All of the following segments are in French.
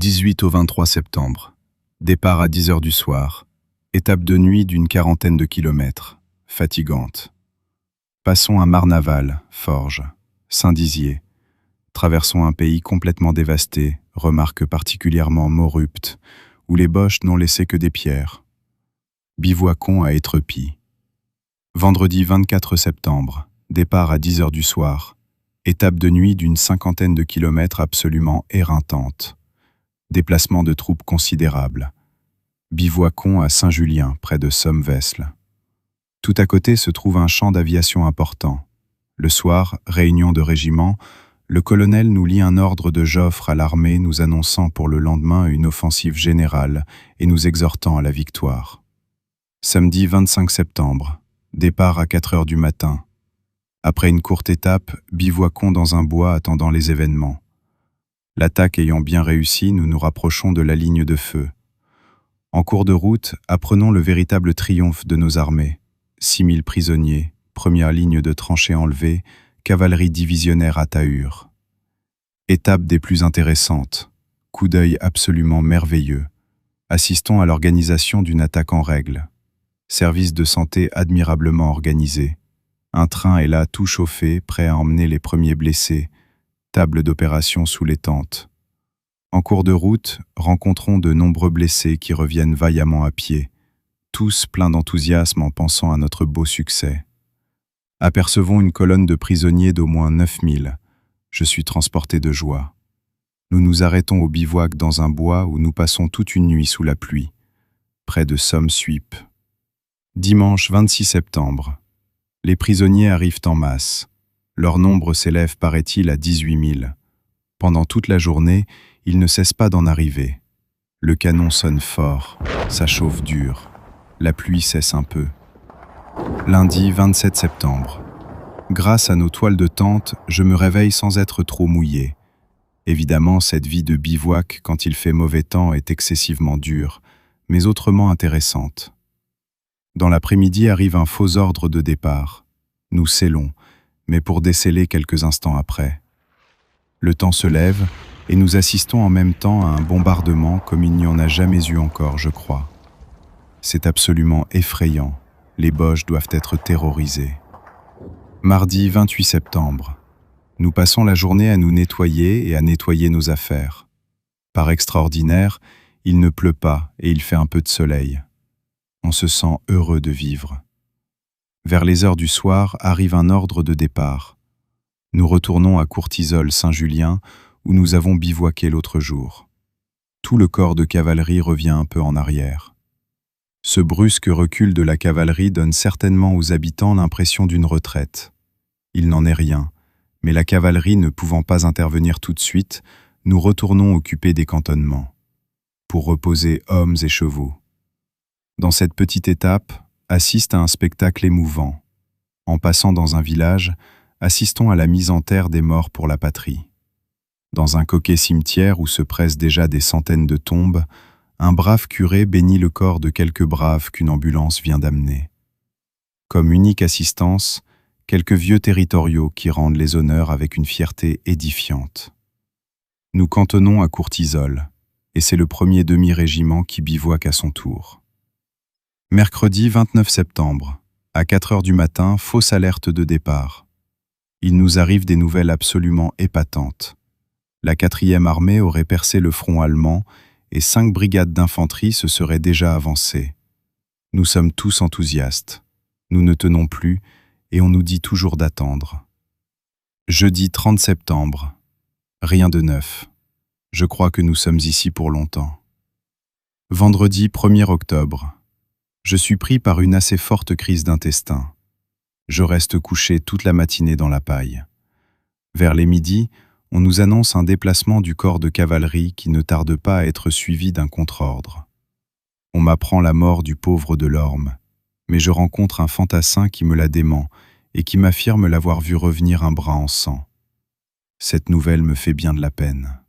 18 au 23 septembre. Départ à 10 heures du soir. Étape de nuit d'une 40aine de kilomètres. Fatigante. Passons à Marnaval, Forges, Saint-Dizier. Traversons un pays complètement dévasté, remarque particulièrement Maurupt, où les Boches n'ont laissé que des pierres. Bivouacons à Étrepy. Vendredi 24 septembre. Départ à 10 heures du soir. Étape de nuit d'une 50aine de kilomètres absolument éreintante. Déplacement de troupes considérable. Bivouacons à Saint-Julien, près de Somme-Vesle. Tout à côté se trouve un champ d'aviation important. Le soir, réunion de régiment, le colonel nous lit un ordre de Joffre à l'armée nous annonçant pour le lendemain une offensive générale et nous exhortant à la victoire. Samedi 25 septembre. Départ à 4 heures du matin. Après une courte étape, bivouacons dans un bois attendant les événements. L'attaque ayant bien réussi, nous nous rapprochons de la ligne de feu. En cours de route, apprenons le véritable triomphe de nos armées. 6000 prisonniers, première ligne de tranchées enlevée, cavalerie divisionnaire à Tahure. Étape des plus intéressantes. Coup d'œil absolument merveilleux. Assistons à l'organisation d'une attaque en règle. Service de santé admirablement organisé. Un train est là tout chauffé, prêt à emmener les premiers blessés. Table d'opération sous les tentes. En cours de route, rencontrons de nombreux blessés qui reviennent vaillamment à pied, tous pleins d'enthousiasme en pensant à notre beau succès. Apercevons une colonne de prisonniers d'au moins 9000. Je suis transporté de joie. Nous nous arrêtons au bivouac dans un bois où nous passons toute une nuit sous la pluie, près de Somme-Suippe. Dimanche 26 septembre. Les prisonniers arrivent en masse. Leur nombre s'élève, paraît-il, à 18 000. Pendant toute la journée, il ne cesse pas d'en arriver. Le canon sonne fort, ça chauffe dur. La pluie cesse un peu. Lundi 27 septembre. Grâce à nos toiles de tente, je me réveille sans être trop mouillé. Évidemment, cette vie de bivouac quand il fait mauvais temps est excessivement dure, mais autrement intéressante. Dans l'après-midi arrive un faux ordre de départ. Nous scellons, mais pour déceler quelques instants après. Le temps se lève et nous assistons en même temps à un bombardement comme il n'y en a jamais eu encore, je crois. C'est absolument effrayant. Les Boches doivent être terrorisés. Mardi 28 septembre. Nous passons la journée à nous nettoyer et à nettoyer nos affaires. Par extraordinaire, il ne pleut pas et il fait un peu de soleil. On se sent heureux de vivre. Vers les heures du soir arrive un ordre de départ. Nous retournons à Courtisol-Saint-Julien où nous avons bivouaqué l'autre jour. Tout le corps de cavalerie revient un peu en arrière. Ce brusque recul de la cavalerie donne certainement aux habitants l'impression d'une retraite. Il n'en est rien, mais la cavalerie ne pouvant pas intervenir tout de suite, nous retournons occuper des cantonnements, pour reposer hommes et chevaux. Dans cette petite étape, assiste à un spectacle émouvant. En passant dans un village, assistons à la mise en terre des morts pour la patrie. Dans un coquet cimetière où se pressent déjà des centaines de tombes, un brave curé bénit le corps de quelques braves qu'une ambulance vient d'amener. Comme unique assistance, quelques vieux territoriaux qui rendent les honneurs avec une fierté édifiante. Nous cantonnons à Courtisol, et c'est le premier demi-régiment qui bivouaque à son tour. Mercredi 29 septembre, à 4 heures du matin, fausse alerte de départ. Il nous arrive des nouvelles absolument épatantes. La 4e armée aurait percé le front allemand et 5 brigades d'infanterie se seraient déjà avancées. Nous sommes tous enthousiastes. Nous ne tenons plus et on nous dit toujours d'attendre. Jeudi 30 septembre. Rien de neuf. Je crois que nous sommes ici pour longtemps. Vendredi 1er octobre. Je suis pris par une assez forte crise d'intestin. Je reste couché toute la matinée dans la paille. Vers les midis, on nous annonce un déplacement du corps de cavalerie qui ne tarde pas à être suivi d'un contre-ordre. On m'apprend la mort du pauvre Delorme, mais je rencontre un fantassin qui me la dément et qui m'affirme l'avoir vu revenir un bras en sang. Cette nouvelle me fait bien de la peine.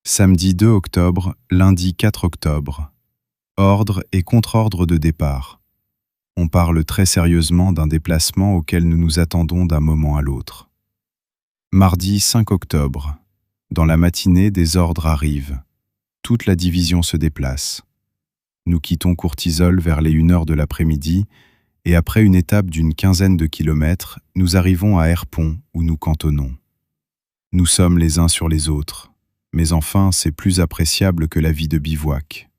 Samedi 2 octobre, lundi 4 octobre. Ordre et contre-ordre de départ. On parle très sérieusement d'un déplacement auquel nous nous attendons d'un moment à l'autre. Mardi 5 octobre. Dans la matinée, des ordres arrivent. toute la division se déplace. Nous quittons Courtisol vers les 1 heure de l'après-midi et après une étape d'une quinzaine de kilomètres, nous arrivons à Herpont où nous cantonnons. Nous sommes les uns sur les autres, mais enfin c'est plus appréciable que la vie de bivouac.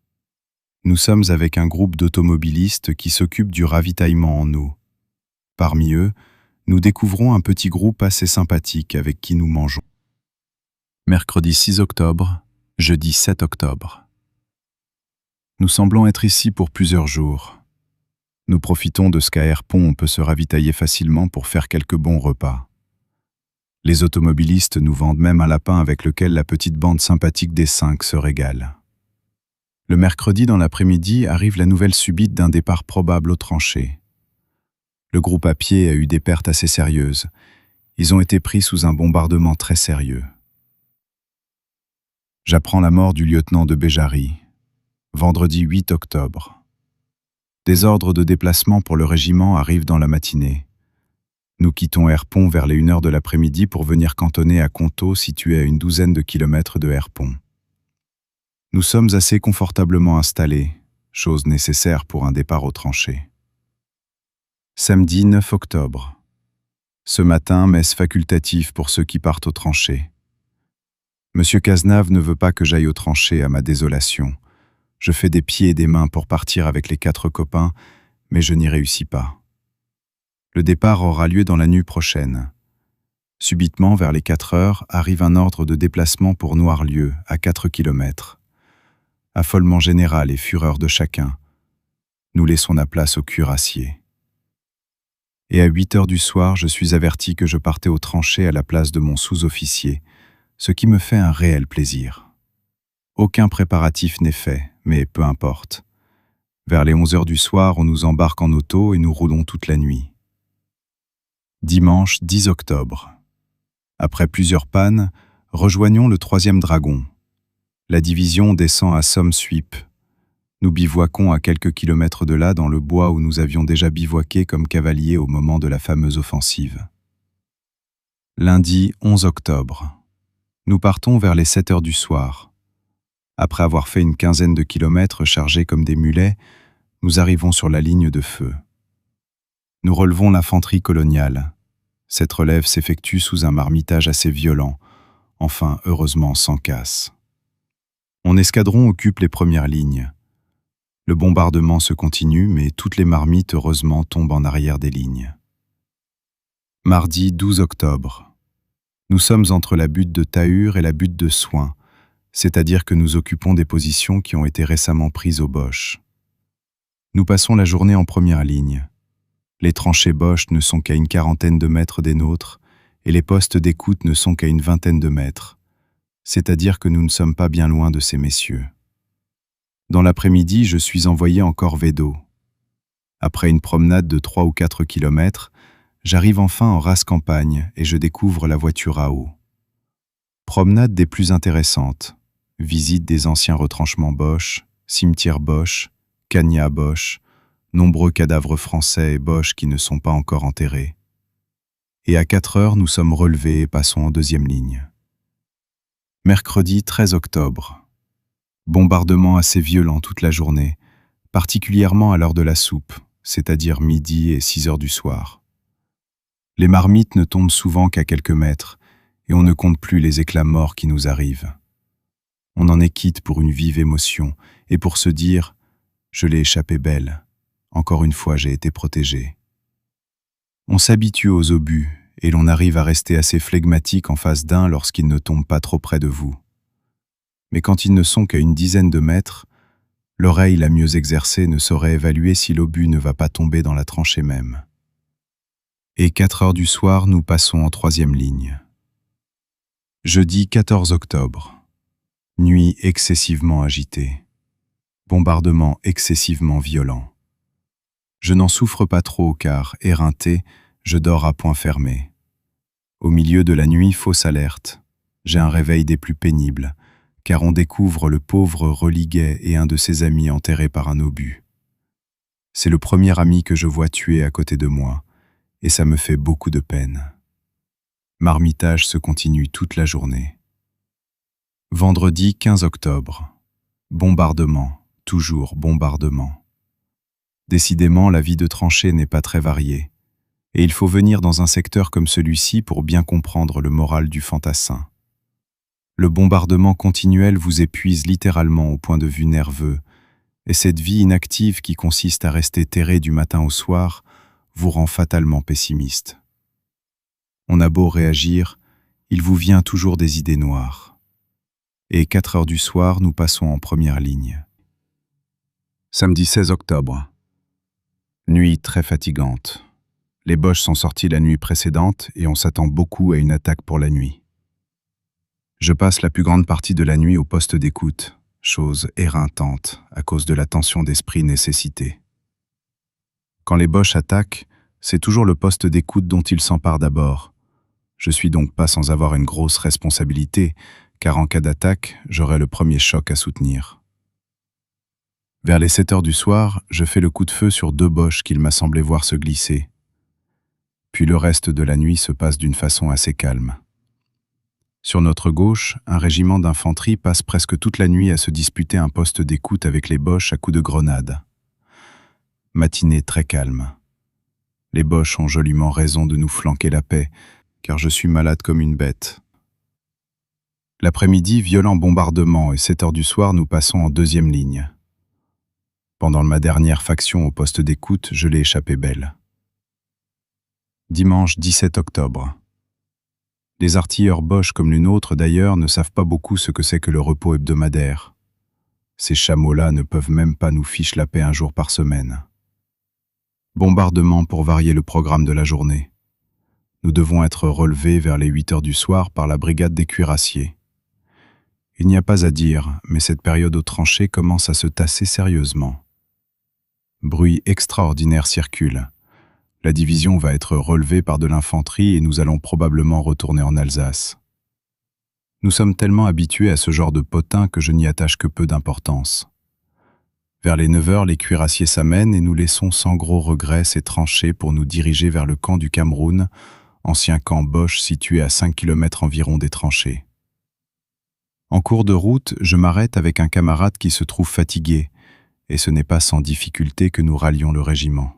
Nous sommes avec un groupe d'automobilistes qui s'occupent du ravitaillement en eau. Parmi eux, nous découvrons un petit groupe assez sympathique avec qui nous mangeons. Mercredi 6 octobre, jeudi 7 octobre. Nous semblons être ici pour plusieurs jours. Nous profitons de ce qu'à Herpont on peut se ravitailler facilement pour faire quelques bons repas. Les automobilistes nous vendent même un lapin avec lequel la petite bande sympathique des 5 se régale. Le mercredi dans l'après-midi arrive la nouvelle subite d'un départ probable aux tranchées. Le groupe à pied a eu des pertes assez sérieuses. Ils ont été pris sous un bombardement très sérieux. J'apprends la mort du lieutenant de Béjary, vendredi 8 octobre. Des ordres de déplacement pour le régiment arrivent dans la matinée. Nous quittons Herpont vers les 1 heure de l'après-midi pour venir cantonner à Contot, situé à une douzaine de kilomètres de Herpont. Nous sommes assez confortablement installés, chose nécessaire pour un départ aux tranchées. Samedi 9 octobre. Ce matin, messe facultative pour ceux qui partent aux tranchées. Monsieur Cazenave ne veut pas que j'aille aux tranchées à ma désolation. Je fais des pieds et des mains pour partir avec les 4 copains, mais je n'y réussis pas. Le départ aura lieu dans la nuit prochaine. Subitement, vers les 4 heures, arrive un ordre de déplacement pour Noirlieu, à 4 kilomètres. Affolement général et fureur de chacun. Nous laissons la place au cuirassier. Et à 8 heures du soir, je suis averti que je partais aux tranchées à la place de mon sous-officier, ce qui me fait un réel plaisir. Aucun préparatif n'est fait, mais peu importe. Vers les 11 heures du soir, on nous embarque en auto et nous roulons toute la nuit. Dimanche 10 octobre. Après plusieurs pannes, rejoignons le 3e dragon. La division descend à Somme-Suippe. Nous bivouaquons à quelques kilomètres de là dans le bois où nous avions déjà bivouaqué comme cavaliers au moment de la fameuse offensive. Lundi 11 octobre. Nous partons vers les 7 heures du soir. Après avoir fait une quinzaine de kilomètres chargés comme des mulets, nous arrivons sur la ligne de feu. Nous relevons l'infanterie coloniale. Cette relève s'effectue sous un marmitage assez violent, enfin heureusement sans casse. Mon escadron occupe les premières lignes. Le bombardement se continue, mais toutes les marmites heureusement tombent en arrière des lignes. Mardi 12 octobre. Nous sommes entre la butte de Tahur et la butte de Soins, c'est-à-dire que nous occupons des positions qui ont été récemment prises aux Boches. Nous passons la journée en première ligne. Les tranchées Boches ne sont qu'à une quarantaine de mètres des nôtres et les postes d'écoute ne sont qu'à une vingtaine de mètres, c'est-à-dire que nous ne sommes pas bien loin de ces messieurs. Dans l'après-midi, je suis envoyé en corvée d'eau. Après une promenade de 3 ou 4 kilomètres, j'arrive enfin en rase campagne et je découvre la voiture à eau. Promenade des plus intéressantes, visite des anciens retranchements Boches, cimetière Boches, cagnat Boches, nombreux cadavres français et Boches qui ne sont pas encore enterrés. Et à 4 heures, nous sommes relevés et passons en 2e ligne. Mercredi 13 octobre. Bombardement assez violent toute la journée, particulièrement à l'heure de la soupe, c'est-à-dire midi et 6 heures du soir. Les marmites ne tombent souvent qu'à quelques mètres, et on ne compte plus les éclats morts qui nous arrivent. On en est quitte pour une vive émotion, et pour se dire « je l'ai échappé belle, encore une fois j'ai été protégé ». On s'habitue aux obus, et l'on arrive à rester assez flegmatique en face d'un lorsqu'ils ne tombent pas trop près de vous. Mais quand ils ne sont qu'à une dizaine de mètres, l'oreille la mieux exercée ne saurait évaluer si l'obus ne va pas tomber dans la tranchée même. Et 4 heures du soir, nous passons en 3e ligne. Jeudi 14 octobre. Nuit excessivement agitée. Bombardement excessivement violent. Je n'en souffre pas trop car, éreinté, je dors à point fermé. Au milieu de la nuit, fausse alerte. J'ai un réveil des plus pénibles, car on découvre le pauvre Religuet et un de ses amis enterrés par un obus. C'est le premier ami que je vois tué à côté de moi, et ça me fait beaucoup de peine. Marmitage se continue toute la journée. Vendredi 15 octobre. Bombardement, toujours bombardement. Décidément, la vie de tranchée n'est pas très variée, et il faut venir dans un secteur comme celui-ci pour bien comprendre le moral du fantassin. Le bombardement continuel vous épuise littéralement au point de vue nerveux, et cette vie inactive qui consiste à rester terré du matin au soir vous rend fatalement pessimiste. On a beau réagir, il vous vient toujours des idées noires. Et 4 heures du soir, nous passons en première ligne. Samedi 16 octobre. Nuit très fatigante. Les Boches sont sortis la nuit précédente et on s'attend beaucoup à une attaque pour la nuit. Je passe la plus grande partie de la nuit au poste d'écoute, chose éreintante à cause de la tension d'esprit nécessitée. Quand les Boches attaquent, c'est toujours le poste d'écoute dont ils s'emparent d'abord. Je suis donc pas sans avoir une grosse responsabilité, car en cas d'attaque, j'aurai le premier choc à soutenir. Vers les 7 heures du soir, je fais le coup de feu sur 2 Boches qu'il m'a semblé voir se glisser. Puis le reste de la nuit se passe d'une façon assez calme. Sur notre gauche, un régiment d'infanterie passe presque toute la nuit à se disputer un poste d'écoute avec les Boches à coups de grenade. Matinée très calme. Les Boches ont joliment raison de nous flanquer la paix, car je suis malade comme une bête. L'après-midi, violent bombardement, et 7 heures du soir, nous passons en 2e ligne. Pendant ma dernière faction au poste d'écoute, je l'ai échappé belle. Dimanche 17 octobre. Les artilleurs Boches comme les nôtres d'ailleurs ne savent pas beaucoup ce que c'est que le repos hebdomadaire. Ces chameaux-là ne peuvent même pas nous ficher la paix un jour par semaine. Bombardement pour varier le programme de la journée. Nous devons être relevés vers les 8 heures du soir par la brigade des cuirassiers. Il n'y a pas à dire, mais cette période aux tranchées commence à se tasser sérieusement. Bruit extraordinaire circule. La division va être relevée par de l'infanterie et nous allons probablement retourner en Alsace. Nous sommes tellement habitués à ce genre de potin que je n'y attache que peu d'importance. Vers les 9 heures, les cuirassiers s'amènent et nous laissons sans gros regret ces tranchées pour nous diriger vers le camp du Cameroun, ancien camp Boche situé à 5 km environ des tranchées. En cours de route, je m'arrête avec un camarade qui se trouve fatigué, et ce n'est pas sans difficulté que nous rallions le régiment.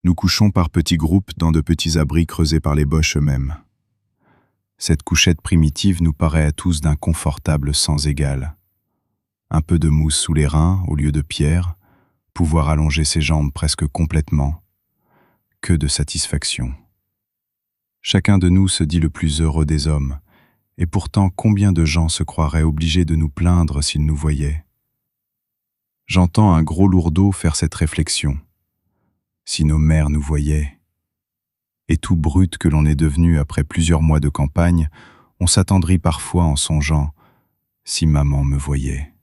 Nous couchons par petits groupes dans de petits abris creusés par les Boches eux-mêmes. Cette couchette primitive nous paraît à tous d'un confortable sans égal. Un peu de mousse sous les reins au lieu de pierre, pouvoir allonger ses jambes presque complètement. Que de satisfaction. Chacun de nous se dit le plus heureux des hommes, et pourtant combien de gens se croiraient obligés de nous plaindre s'ils nous voyaient. J'entends un gros lourdeau faire cette réflexion. Si nos mères nous voyaient. Et tout brute que l'on est devenu après plusieurs mois de campagne, on s'attendrit parfois en songeant « si maman me voyait ».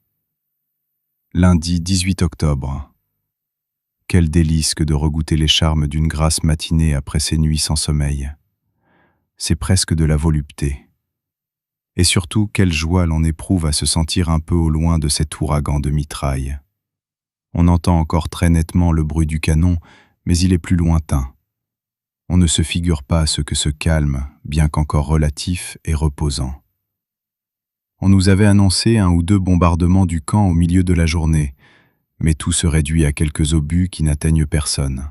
Lundi 18 octobre. Quel délice que de regoûter les charmes d'une grasse matinée après ces nuits sans sommeil. C'est presque de la volupté. Et surtout, quelle joie l'on éprouve à se sentir un peu au loin de cet ouragan de mitraille. On entend encore très nettement le bruit du canon, mais il est plus lointain. On ne se figure pas ce que ce calme, bien qu'encore relatif, est reposant. On nous avait annoncé 1 ou 2 bombardements du camp au milieu de la journée, mais tout se réduit à quelques obus qui n'atteignent personne.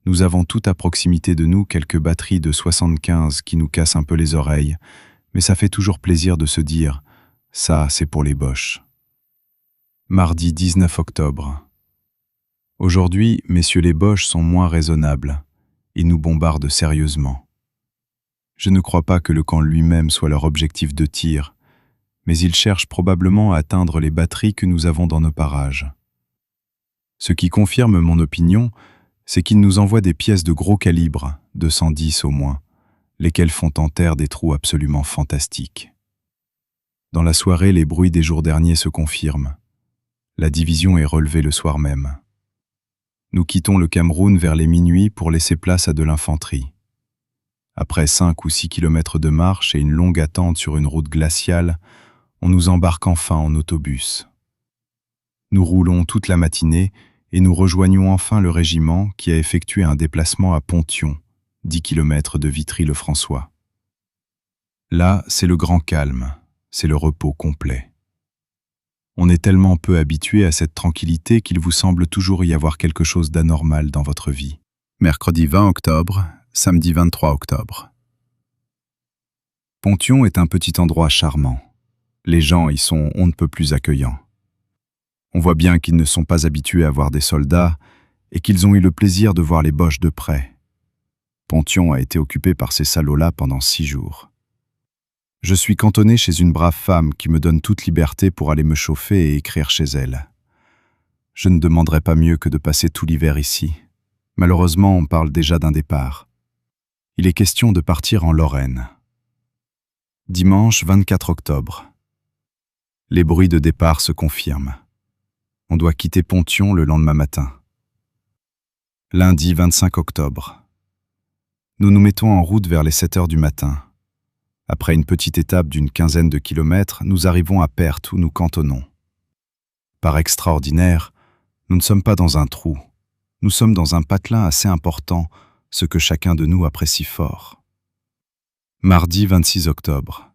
Nous avons tout à proximité de nous quelques batteries de 75 qui nous cassent un peu les oreilles, mais ça fait toujours plaisir de se dire « ça, c'est pour les Boches ». Mardi 19 octobre. Aujourd'hui, messieurs les Boches sont moins raisonnables. Ils nous bombardent sérieusement. Je ne crois pas que le camp lui-même soit leur objectif de tir, mais ils cherchent probablement à atteindre les batteries que nous avons dans nos parages. Ce qui confirme mon opinion, c'est qu'ils nous envoient des pièces de gros calibre, de 110 au moins, lesquelles font en terre des trous absolument fantastiques. Dans la soirée, les bruits des jours derniers se confirment. La division est relevée le soir même. Nous quittons le Cameroun vers les minuit pour laisser place à de l'infanterie. Après 5 ou 6 kilomètres de marche et une longue attente sur une route glaciale, on nous embarque enfin en autobus. Nous roulons toute la matinée et nous rejoignons enfin le régiment qui a effectué un déplacement à Pontion, 10 kilomètres de Vitry-le-François. Là, c'est le grand calme, c'est le repos complet. On est tellement peu habitué à cette tranquillité qu'il vous semble toujours y avoir quelque chose d'anormal dans votre vie. Mercredi 20 octobre, samedi 23 octobre. Ponthion est un petit endroit charmant. Les gens y sont on ne peut plus accueillants. On voit bien qu'ils ne sont pas habitués à voir des soldats et qu'ils ont eu le plaisir de voir les Boches de près. Ponthion a été occupé par ces salauds-là pendant 6 jours. Je suis cantonné chez une brave femme qui me donne toute liberté pour aller me chauffer et écrire chez elle. Je ne demanderais pas mieux que de passer tout l'hiver ici. Malheureusement, on parle déjà d'un départ. Il est question de partir en Lorraine. Dimanche 24 octobre. Les bruits de départ se confirment. On doit quitter Ponthion le lendemain matin. Lundi 25 octobre. Nous nous mettons en route vers les 7 heures du matin. Après une petite étape d'une 15aine de kilomètres, nous arrivons à Perthes où nous cantonnons. Par extraordinaire, nous ne sommes pas dans un trou. Nous sommes dans un patelin assez important, ce que chacun de nous apprécie fort. Mardi 26 octobre.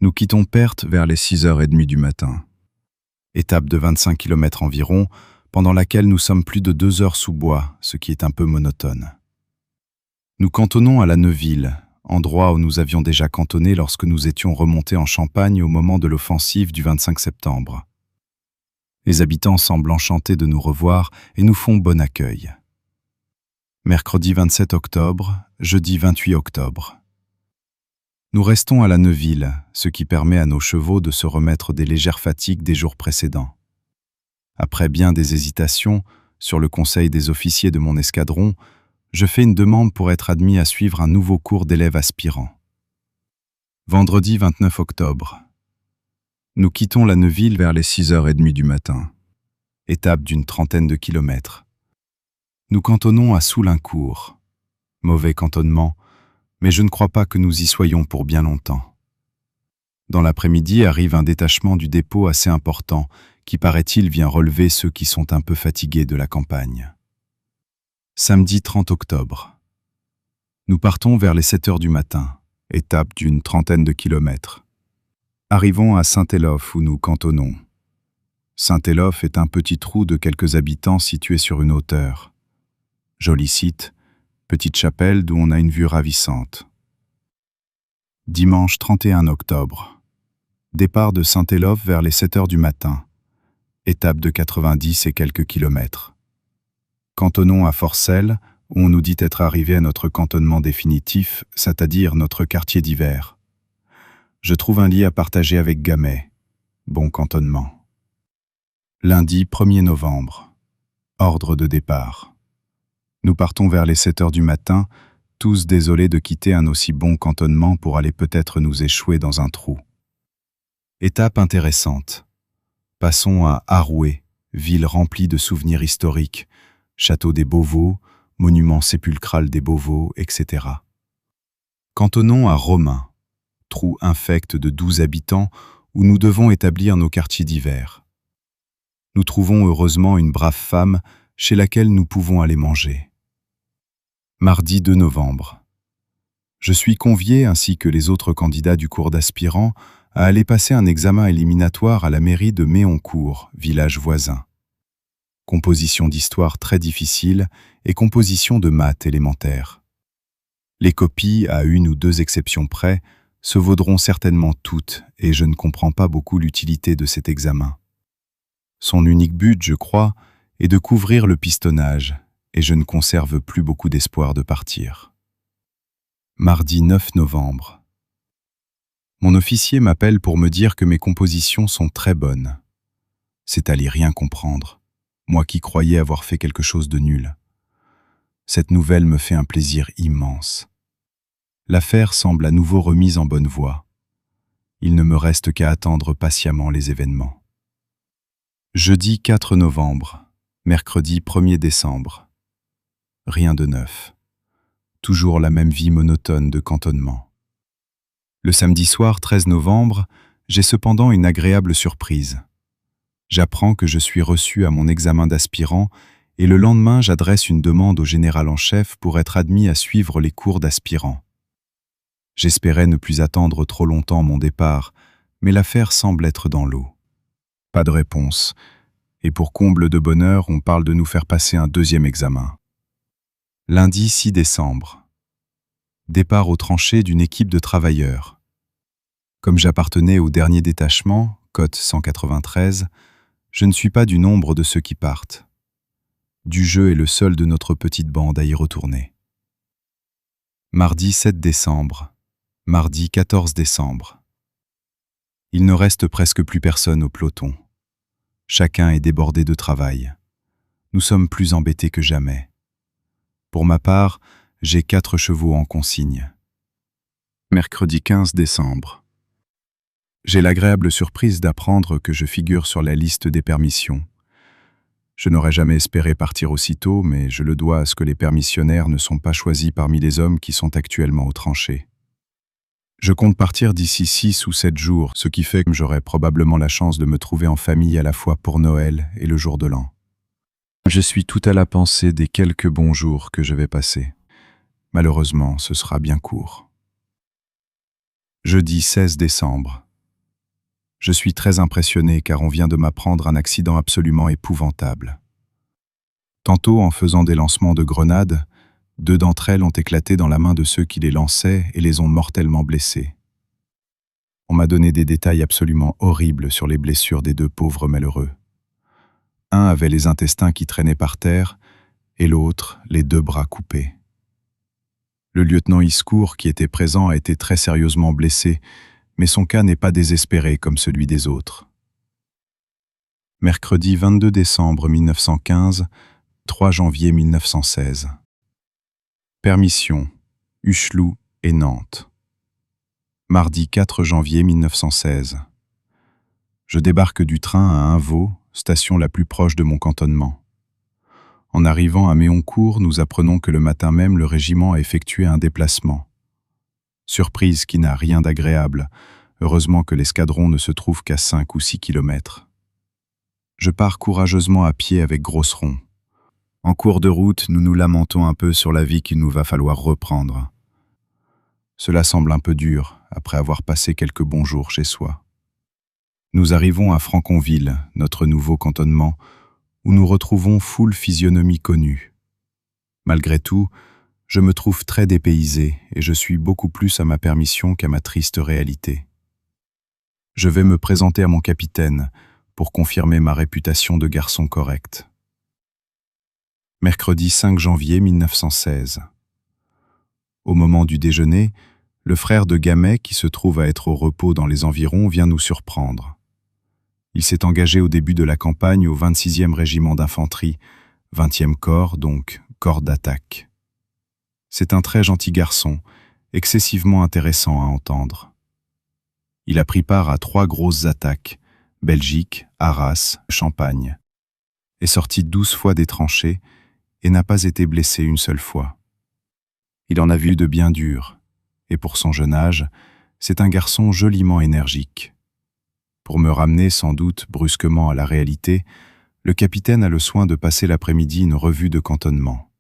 Nous quittons Perthes vers les 6h30 du matin. Étape de 25 km environ, pendant laquelle nous sommes plus de 2 heures sous bois, ce qui est un peu monotone. Nous cantonnons à la Neuville, endroit où nous avions déjà cantonné lorsque nous étions remontés en Champagne au moment de l'offensive du 25 septembre. Les habitants semblent enchantés de nous revoir et nous font bon accueil. Mercredi 27 octobre, jeudi 28 octobre. Nous restons à la Neuville, ce qui permet à nos chevaux de se remettre des légères fatigues des jours précédents. Après bien des hésitations, sur le conseil des officiers de mon escadron, je fais une demande pour être admis à suivre un nouveau cours d'élèves aspirants. Vendredi 29 octobre. Nous quittons la Neuville vers les 6h30 du matin. Étape d'une 30aine de kilomètres. Nous cantonnons à Soulaincourt. Mauvais cantonnement, mais je ne crois pas que nous y soyons pour bien longtemps. Dans l'après-midi arrive un détachement du dépôt assez important qui, paraît-il, vient relever ceux qui sont un peu fatigués de la campagne. Samedi 30 octobre. Nous partons vers les 7 heures du matin, étape d'une 30aine de kilomètres. Arrivons à Saint-Élof où nous cantonnons. Saint-Élof est un petit trou de quelques habitants situé sur une hauteur. Joli site, petite chapelle d'où on a une vue ravissante. Dimanche 31 octobre. Départ de Saint-Élof vers les 7 heures du matin. Étape de 90 et quelques kilomètres. Cantonnons à Forcelles, où on nous dit être arrivé à notre cantonnement définitif, c'est-à-dire notre quartier d'hiver. Je trouve un lit à partager avec Gamay. Bon cantonnement. Lundi 1er novembre. Ordre de départ. Nous partons vers les 7 heures du matin, tous désolés de quitter un aussi bon cantonnement pour aller peut-être nous échouer dans un trou. Étape intéressante. Passons à Arouet, ville remplie de souvenirs historiques, château des Beauvaux, monument sépulcral des Beauvaux, etc. Cantonnons à Romain, trou infect de 12 habitants où nous devons établir nos quartiers d'hiver. Nous trouvons heureusement une brave femme chez laquelle nous pouvons aller manger. Mardi 2 novembre. Je suis convié, ainsi que les autres candidats du cours d'aspirants, à aller passer un examen éliminatoire à la mairie de Méoncourt, village voisin. Composition d'histoire très difficile et composition de maths élémentaires. Les copies, à 1 ou 2 exceptions près, se vaudront certainement toutes et je ne comprends pas beaucoup l'utilité de cet examen. Son unique but, je crois, est de couvrir le pistonnage et je ne conserve plus beaucoup d'espoir de partir. Mardi 9 novembre. Mon officier m'appelle pour me dire que mes compositions sont très bonnes. C'est à y rien comprendre, moi qui croyais avoir fait quelque chose de nul. Cette nouvelle me fait un plaisir immense. L'affaire semble à nouveau remise en bonne voie. Il ne me reste qu'à attendre patiemment les événements. Jeudi 4 novembre, mercredi 1er décembre. Rien de neuf. Toujours la même vie monotone de cantonnement. Le samedi soir 13 novembre, j'ai cependant une agréable surprise. J'apprends que je suis reçu à mon examen d'aspirant et le lendemain j'adresse une demande au général en chef pour être admis à suivre les cours d'aspirant. J'espérais ne plus attendre trop longtemps mon départ, mais l'affaire semble être dans l'eau. Pas de réponse. Et pour comble de bonheur, on parle de nous faire passer un deuxième examen. Lundi 6 décembre. Départ aux tranchées d'une équipe de travailleurs. Comme j'appartenais au dernier détachement, cote 193, je ne suis pas du nombre de ceux qui partent. Dujeu est le seul de notre petite bande à y retourner. Mardi 7 décembre. Mardi 14 décembre. Il ne reste presque plus personne au peloton. Chacun est débordé de travail. Nous sommes plus embêtés que jamais. Pour ma part, j'ai 4 chevaux en consigne. Mercredi 15 décembre. J'ai l'agréable surprise d'apprendre que je figure sur la liste des permissions. Je n'aurais jamais espéré partir aussitôt, mais je le dois à ce que les permissionnaires ne sont pas choisis parmi les hommes qui sont actuellement aux tranchées. Je compte partir d'ici 6 ou 7 jours, ce qui fait que j'aurai probablement la chance de me trouver en famille à la fois pour Noël et le jour de l'an. Je suis tout à la pensée des quelques bons jours que je vais passer. Malheureusement, ce sera bien court. Jeudi 16 décembre. Je suis très impressionné car on vient de m'apprendre un accident absolument épouvantable. Tantôt, en faisant des lancements de grenades, 2 d'entre elles ont éclaté dans la main de ceux qui les lançaient et les ont mortellement blessés. On m'a donné des détails absolument horribles sur les blessures des 2 pauvres malheureux. Un avait les intestins qui traînaient par terre et l'autre les 2 bras coupés. Le lieutenant Iscourt, qui était présent, a été très sérieusement blessé, mais son cas n'est pas désespéré comme celui des autres. Mercredi 22 décembre 1915, 3 janvier 1916. Permission, Hucheloup et Nantes. Mardi 4 janvier 1916. Je débarque du train à Invaux, station la plus proche de mon cantonnement. En arrivant à Méoncourt, nous apprenons que le matin même, le régiment a effectué un déplacement. Surprise qui n'a rien d'agréable, heureusement que l'escadron ne se trouve qu'à 5 ou 6 kilomètres. Je pars courageusement à pied avec Grosseron. En cours de route, nous nous lamentons un peu sur la vie qu'il nous va falloir reprendre. Cela semble un peu dur, après avoir passé quelques bons jours chez soi. Nous arrivons à Franconville, notre nouveau cantonnement, où nous retrouvons foule physionomie connue. Malgré tout, je me trouve très dépaysé et je suis beaucoup plus à ma permission qu'à ma triste réalité. Je vais me présenter à mon capitaine pour confirmer ma réputation de garçon correct. Mercredi 5 janvier 1916. Au moment du déjeuner, le frère de Gamet, qui se trouve à être au repos dans les environs, vient nous surprendre. Il s'est engagé au début de la campagne au 26e régiment d'infanterie, 20e corps, donc corps d'attaque. C'est un très gentil garçon, excessivement intéressant à entendre. Il a pris part à 3 grosses attaques, Belgique, Arras, Champagne, est sorti 12 fois des tranchées et n'a pas été blessé une seule fois. Il en a vu de bien durs, et pour son jeune âge, c'est un garçon joliment énergique. Pour me ramener sans doute brusquement à la réalité, le capitaine a le soin de passer l'après-midi une revue de cantonnement.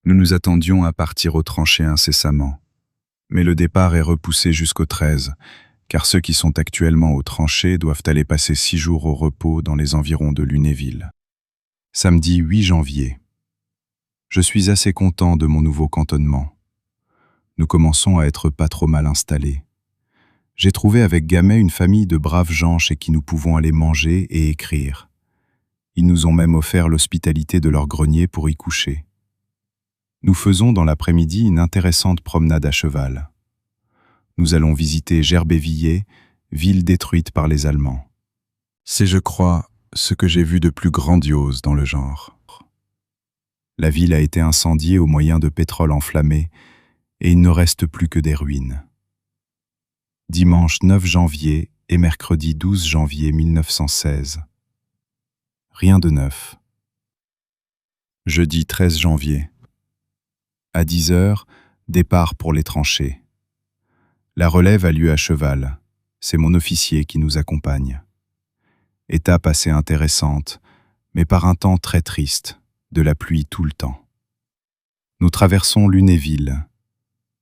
Nous nous attendions à partir aux tranchées incessamment, mais le départ est repoussé jusqu'au 13, car ceux qui sont actuellement aux tranchées doivent aller passer 6 jours au repos dans les environs de Lunéville. Samedi 8 janvier. Je suis assez content de mon nouveau cantonnement. Nous commençons à être pas trop mal installés. J'ai trouvé avec Gamet une famille de braves gens chez qui nous pouvons aller manger et écrire. Ils nous ont même offert l'hospitalité de leur grenier pour y coucher. Nous faisons dans l'après-midi une intéressante promenade à cheval. Nous allons visiter Gerbévillers, ville détruite par les Allemands. C'est, je crois, ce que j'ai vu de plus grandiose dans le genre. La ville a été incendiée au moyen de pétrole enflammé et il ne reste plus que des ruines. Dimanche 9 janvier et mercredi 12 janvier 1916. Rien de neuf. Jeudi 13 janvier. À 10 heures, départ pour les tranchées. La relève a lieu à cheval. C'est mon officier qui nous accompagne. Étape assez intéressante, mais par un temps très triste, de la pluie tout le temps. Nous traversons Lunéville.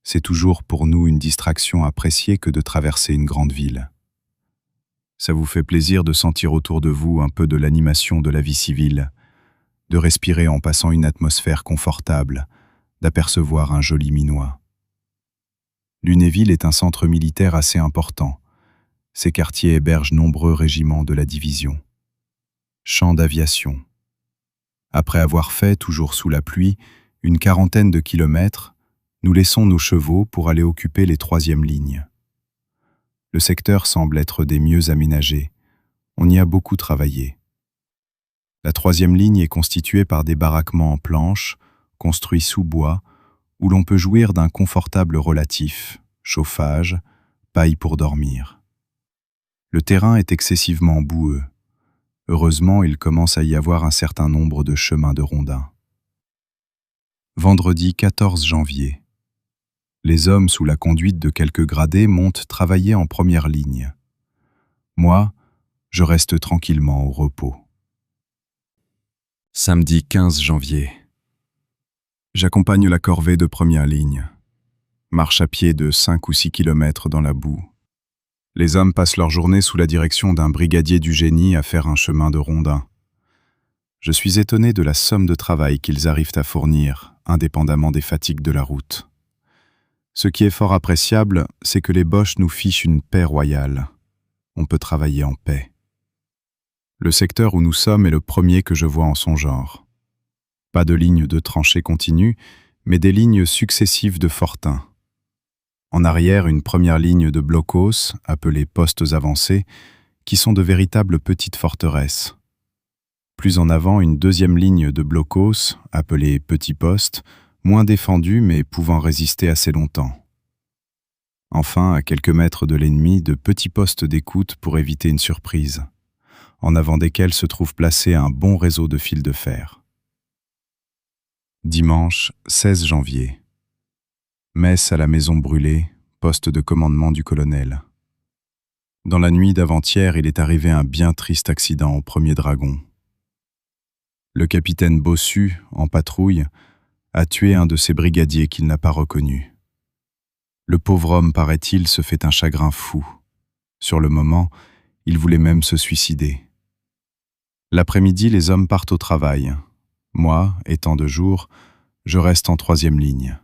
C'est toujours pour nous une distraction appréciée que de traverser une grande ville. Ça vous fait plaisir de sentir autour de vous un peu de l'animation de la vie civile, de respirer en passant une atmosphère confortable, d'apercevoir un joli minois. Lunéville est un centre militaire assez important. Ces quartiers hébergent nombreux régiments de la division. Champ d'aviation. Après avoir fait, toujours sous la pluie, une quarantaine de kilomètres, nous laissons nos chevaux pour aller occuper les 3e lignes. Le secteur semble être des mieux aménagés. On y a beaucoup travaillé. La 3e ligne est constituée par des baraquements en planches, construits sous bois, où l'on peut jouir d'un confortable relatif, chauffage, paille pour dormir. Le terrain est excessivement boueux. Heureusement, il commence à y avoir un certain nombre de chemins de rondins. Vendredi 14 janvier. Les hommes sous la conduite de quelques gradés montent travailler en première ligne. Moi, je reste tranquillement au repos. Samedi 15 janvier. J'accompagne la corvée de première ligne. Marche à pied de 5 ou 6 kilomètres dans la boue. Les hommes passent leur journée sous la direction d'un brigadier du génie à faire un chemin de rondins. Je suis étonné de la somme de travail qu'ils arrivent à fournir, indépendamment des fatigues de la route. Ce qui est fort appréciable, c'est que les Boches nous fichent une paix royale. On peut travailler en paix. Le secteur où nous sommes est le premier que je vois en son genre. Pas de ligne de tranchées continues, mais des lignes successives de fortins. En arrière, une première ligne de blocos, appelés postes avancés, qui sont de véritables petites forteresses. Plus en avant, une 2e ligne de blocos, appelés petits postes, moins défendus mais pouvant résister assez longtemps. Enfin, à quelques mètres de l'ennemi, de petits postes d'écoute pour éviter une surprise, en avant desquels se trouve placé un bon réseau de fils de fer. Dimanche 16 janvier. Messe à la maison brûlée, poste de commandement du colonel. Dans la nuit d'avant-hier, il est arrivé un bien triste accident au 1er dragon. Le capitaine Bossu, en patrouille, a tué un de ses brigadiers qu'il n'a pas reconnu. Le pauvre homme, paraît-il, se fait un chagrin fou. Sur le moment, il voulait même se suicider. L'après-midi, les hommes partent au travail. Moi, étant de jour, je reste en 3e ligne.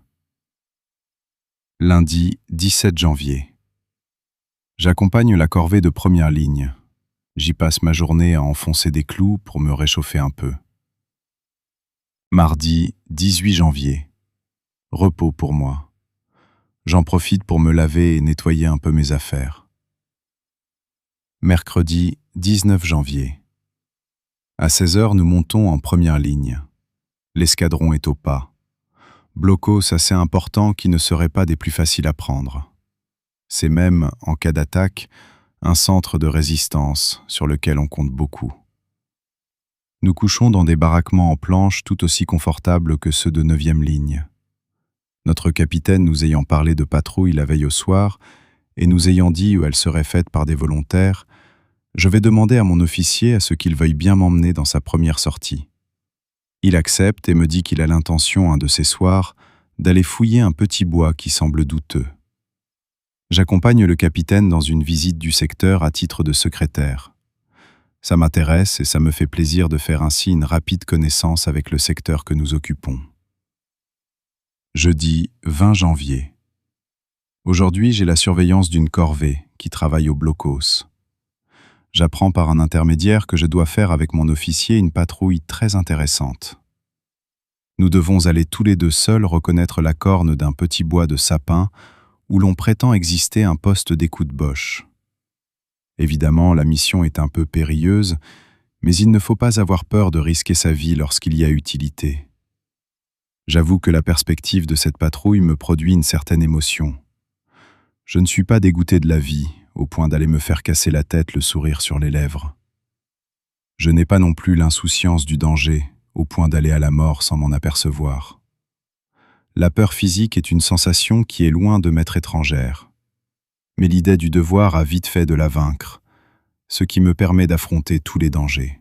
Lundi 17 janvier. J'accompagne la corvée de première ligne. J'y passe ma journée à enfoncer des clous pour me réchauffer un peu. Mardi 18 janvier. Repos pour moi. J'en profite pour me laver et nettoyer un peu mes affaires. Mercredi 19 janvier. À 16h, nous montons en première ligne. L'escadron est au pas. Blocos assez importants qui ne seraient pas des plus faciles à prendre. C'est même, en cas d'attaque, un centre de résistance sur lequel on compte beaucoup. Nous couchons dans des baraquements en planches tout aussi confortables que ceux de 9e ligne. Notre capitaine nous ayant parlé de patrouille la veille au soir et nous ayant dit où elle serait faite par des volontaires, je vais demander à mon officier à ce qu'il veuille bien m'emmener dans sa première sortie. Il accepte et me dit qu'il a l'intention, un de ces soirs, d'aller fouiller un petit bois qui semble douteux. J'accompagne le capitaine dans une visite du secteur à titre de secrétaire. Ça m'intéresse et ça me fait plaisir de faire ainsi une rapide connaissance avec le secteur que nous occupons. Jeudi 20 janvier. Aujourd'hui, j'ai la surveillance d'une corvée qui travaille au blocos. J'apprends par un intermédiaire que je dois faire avec mon officier une patrouille très intéressante. Nous devons aller tous les deux seuls reconnaître la corne d'un petit bois de sapin où l'on prétend exister un poste d'écoute Boche. Évidemment, la mission est un peu périlleuse, mais il ne faut pas avoir peur de risquer sa vie lorsqu'il y a utilité. J'avoue que la perspective de cette patrouille me produit une certaine émotion. Je ne suis pas dégoûté de la vie, au point d'aller me faire casser la tête le sourire sur les lèvres. Je n'ai pas non plus l'insouciance du danger, au point d'aller à la mort sans m'en apercevoir. La peur physique est une sensation qui est loin de m'être étrangère. Mais l'idée du devoir a vite fait de la vaincre, ce qui me permet d'affronter tous les dangers.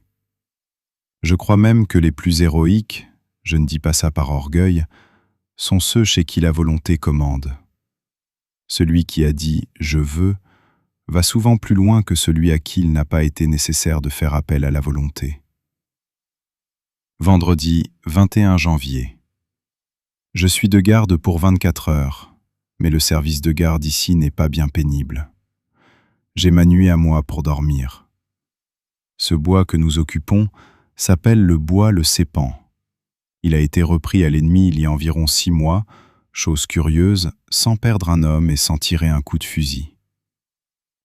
Je crois même que les plus héroïques, je ne dis pas ça par orgueil, sont ceux chez qui la volonté commande. Celui qui a dit « je veux » va souvent plus loin que celui à qui il n'a pas été nécessaire de faire appel à la volonté. Vendredi 21 janvier. Je suis de garde pour 24 heures, mais le service de garde ici n'est pas bien pénible. J'ai ma nuit à moi pour dormir. Ce bois que nous occupons s'appelle le bois le Cépan. Il a été repris à l'ennemi il y a environ 6 mois, chose curieuse, sans perdre un homme et sans tirer un coup de fusil.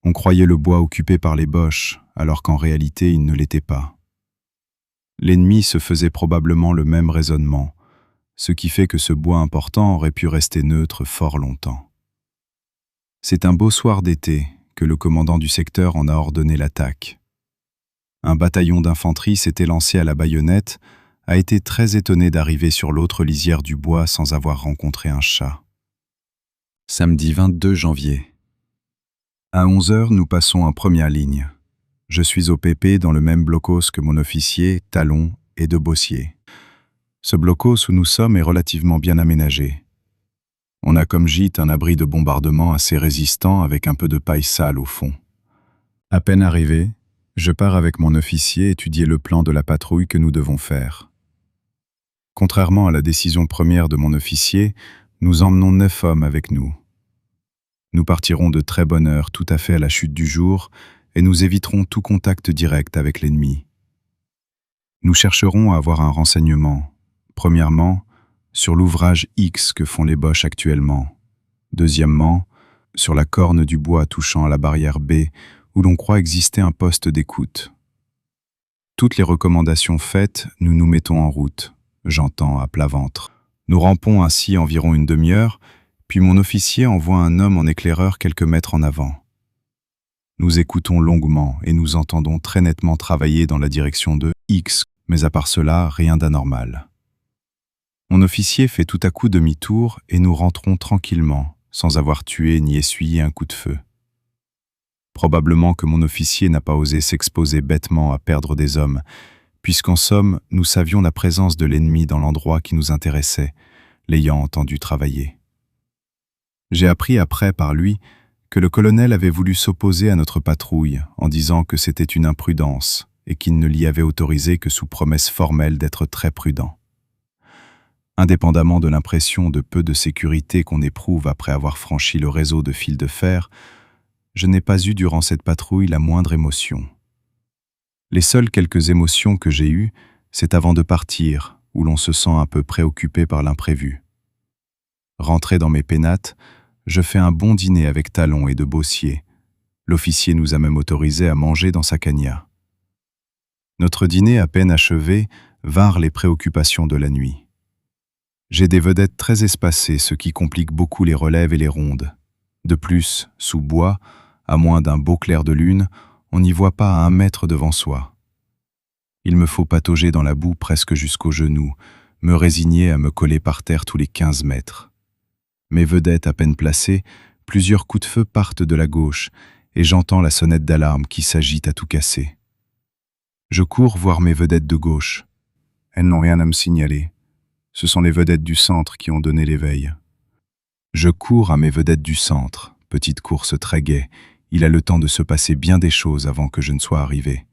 On croyait le bois occupé par les Boches, alors qu'en réalité il ne l'était pas. L'ennemi se faisait probablement le même raisonnement, ce qui fait que ce bois important aurait pu rester neutre fort longtemps. C'est un beau soir d'été que le commandant du secteur en a ordonné l'attaque. Un bataillon d'infanterie s'était lancé à la baïonnette, a été très étonné d'arriver sur l'autre lisière du bois sans avoir rencontré un chat. Samedi 22 janvier. À 11 heures, nous passons en première ligne. Je suis au PP dans le même blocos que mon officier, Talon et de Bossier. Ce blocos où nous sommes est relativement bien aménagé. On a comme gîte un abri de bombardement assez résistant avec un peu de paille sale au fond. À peine arrivé, je pars avec mon officier étudier le plan de la patrouille que nous devons faire. Contrairement à la décision première de mon officier, nous emmenons 9 hommes avec nous. Nous partirons de très bonne heure tout à fait à la chute du jour et nous éviterons tout contact direct avec l'ennemi. Nous chercherons à avoir un renseignement. Premièrement, sur l'ouvrage X que font les Boches actuellement. Deuxièmement, sur la corne du bois touchant à la barrière B où l'on croit exister un poste d'écoute. Toutes les recommandations faites, nous nous mettons en route. J'entends à plat ventre. Nous rampons ainsi environ une demi-heure, puis mon officier envoie un homme en éclaireur quelques mètres en avant. Nous écoutons longuement et nous entendons très nettement travailler dans la direction de X, mais à part cela, rien d'anormal. Mon officier fait tout à coup demi-tour et nous rentrons tranquillement, sans avoir tué ni essuyé un coup de feu. Probablement que mon officier n'a pas osé s'exposer bêtement à perdre des hommes, puisqu'en somme, nous savions la présence de l'ennemi dans l'endroit qui nous intéressait, l'ayant entendu travailler. J'ai appris après par lui que le colonel avait voulu s'opposer à notre patrouille en disant que c'était une imprudence et qu'il ne l'y avait autorisé que sous promesse formelle d'être très prudent. Indépendamment de l'impression de peu de sécurité qu'on éprouve après avoir franchi le réseau de fils de fer, je n'ai pas eu durant cette patrouille la moindre émotion. Les seules quelques émotions que j'ai eues, c'est avant de partir, où l'on se sent un peu préoccupé par l'imprévu. Rentré dans mes pénates, je fais un bon dîner avec Talon et de Bossier. L'officier nous a même autorisé à manger dans sa cagnat. Notre dîner à peine achevé, vinrent les préoccupations de la nuit. J'ai des vedettes très espacées, ce qui complique beaucoup les relèves et les rondes. De plus, sous bois, à moins d'un beau clair de lune, on n'y voit pas à 1 mètre devant soi. Il me faut patauger dans la boue presque jusqu'aux genoux, me résigner à me coller par terre tous les 15 mètres. Mes vedettes à peine placées, plusieurs coups de feu partent de la gauche, et j'entends la sonnette d'alarme qui s'agite à tout casser. Je cours voir mes vedettes de gauche. Elles n'ont rien à me signaler. Ce sont les vedettes du centre qui ont donné l'éveil. Je cours à mes vedettes du centre, petite course très gaie. Il a le temps de se passer bien des choses avant que je ne sois arrivé.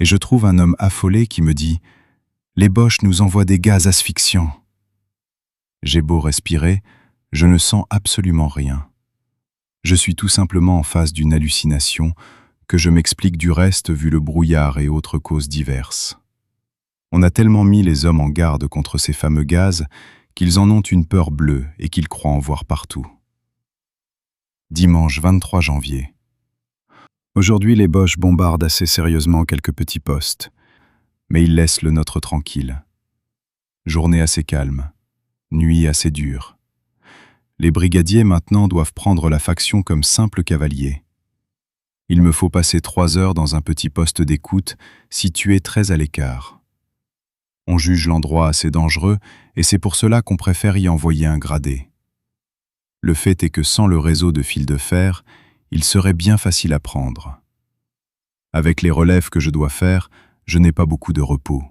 Et je trouve un homme affolé qui me dit « Les Boches nous envoient des gaz asphyxiants ». J'ai beau respirer, je ne sens absolument rien. Je suis tout simplement en face d'une hallucination que je m'explique du reste vu le brouillard et autres causes diverses. On a tellement mis les hommes en garde contre ces fameux gaz qu'ils en ont une peur bleue et qu'ils croient en voir partout. Dimanche 23 janvier. Aujourd'hui, les Boches bombardent assez sérieusement quelques petits postes, mais ils laissent le nôtre tranquille. Journée assez calme, nuit assez dure. Les brigadiers maintenant doivent prendre la faction comme simples cavaliers. Il me faut passer 3 heures dans un petit poste d'écoute situé très à l'écart. On juge l'endroit assez dangereux et c'est pour cela qu'on préfère y envoyer un gradé. Le fait est que sans le réseau de fils de fer, il serait bien facile à prendre. Avec les relèves que je dois faire, je n'ai pas beaucoup de repos.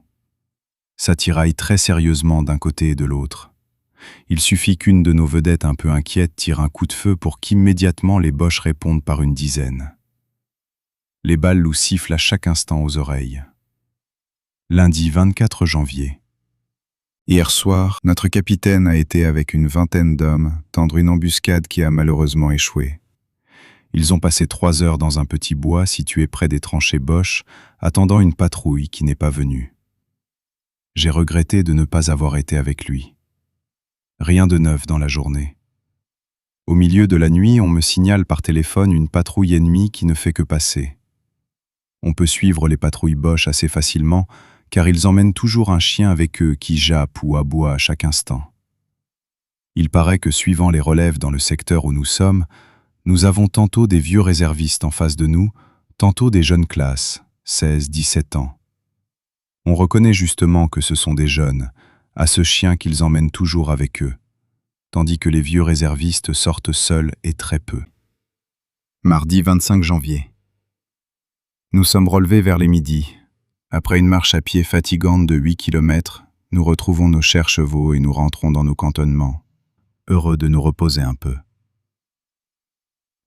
Ça tiraille très sérieusement d'un côté et de l'autre. Il suffit qu'une de nos vedettes un peu inquiète tire un coup de feu pour qu'immédiatement les Boches répondent par une dizaine. Les balles nous sifflent à chaque instant aux oreilles. Lundi 24 janvier. Hier soir, notre capitaine a été avec une vingtaine d'hommes tendre une embuscade qui a malheureusement échoué. Ils ont passé 3 heures dans un petit bois situé près des tranchées Boche, attendant une patrouille qui n'est pas venue. J'ai regretté de ne pas avoir été avec lui. Rien de neuf dans la journée. Au milieu de la nuit, on me signale par téléphone une patrouille ennemie qui ne fait que passer. On peut suivre les patrouilles Boche assez facilement, car ils emmènent toujours un chien avec eux qui jappe ou aboie à chaque instant. Il paraît que suivant les relèves dans le secteur où nous sommes, nous avons tantôt des vieux réservistes en face de nous, tantôt des jeunes classes, 16-17 ans. On reconnaît justement que ce sont des jeunes, à ce chien qu'ils emmènent toujours avec eux, tandis que les vieux réservistes sortent seuls et très peu. Mardi 25 janvier. Nous sommes relevés vers les midis. Après une marche à pied fatigante de 8 km, nous retrouvons nos chers chevaux et nous rentrons dans nos cantonnements, heureux de nous reposer un peu.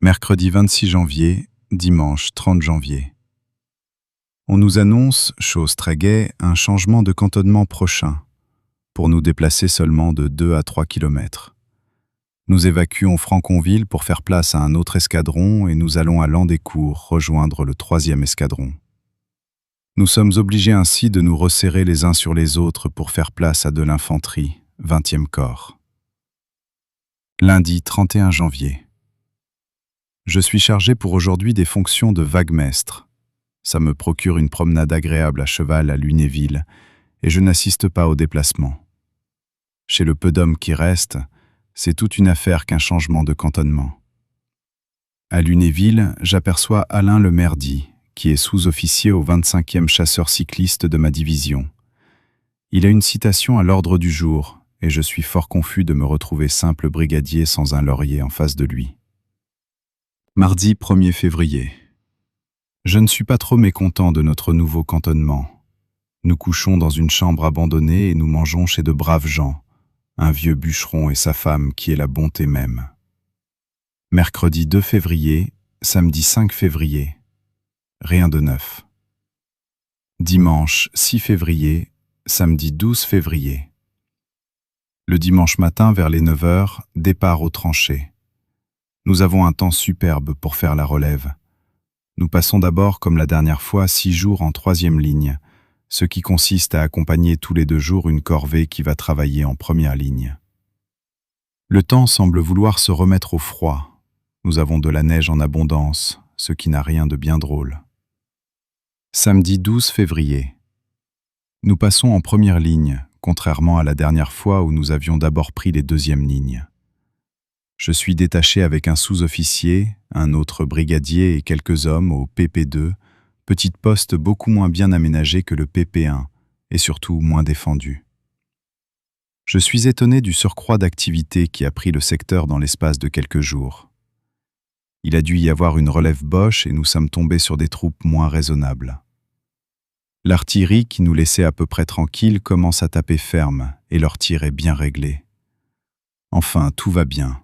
Mercredi 26 janvier, dimanche 30 janvier. On nous annonce, chose très gaie, un changement de cantonnement prochain, pour nous déplacer seulement de 2 à 3 km. Nous évacuons Franconville pour faire place à un autre escadron et nous allons à Landécourt rejoindre le 3e escadron. Nous sommes obligés ainsi de nous resserrer les uns sur les autres pour faire place à de l'infanterie, 20e corps. Lundi 31 janvier. Je suis chargé pour aujourd'hui des fonctions de vaguemestre. Ça me procure une promenade agréable à cheval à Lunéville et je n'assiste pas au déplacement. Chez le peu d'hommes qui restent, c'est toute une affaire qu'un changement de cantonnement. À Lunéville, j'aperçois Alain Le Merdy, qui est sous-officier au 25e chasseur cycliste de ma division. Il a une citation à l'ordre du jour, et je suis fort confus de me retrouver simple brigadier sans un laurier en face de lui. Mardi 1er février. Je ne suis pas trop mécontent de notre nouveau cantonnement. Nous couchons dans une chambre abandonnée et nous mangeons chez de braves gens, un vieux bûcheron et sa femme qui est la bonté même. Mercredi 2 février, samedi 5 février. Rien de neuf. Dimanche 6 février, samedi 12 février. Le dimanche matin vers les 9 heures, départ aux tranchées. Nous avons un temps superbe pour faire la relève. Nous passons d'abord, comme la dernière fois, 6 jours en 3e ligne, ce qui consiste à accompagner tous les 2 jours une corvée qui va travailler en première ligne. Le temps semble vouloir se remettre au froid. Nous avons de la neige en abondance, ce qui n'a rien de bien drôle. Samedi 12 février. Nous passons en première ligne, contrairement à la dernière fois où nous avions d'abord pris les 2e lignes. Je suis détaché avec un sous-officier, un autre brigadier et quelques hommes au PP2, petit poste beaucoup moins bien aménagé que le PP1 et surtout moins défendu. Je suis étonné du surcroît d'activité qui a pris le secteur dans l'espace de quelques jours. Il a dû y avoir une relève Boche et nous sommes tombés sur des troupes moins raisonnables. L'artillerie qui nous laissait à peu près tranquilles commence à taper ferme et leur tir est bien réglé. Enfin, tout va bien.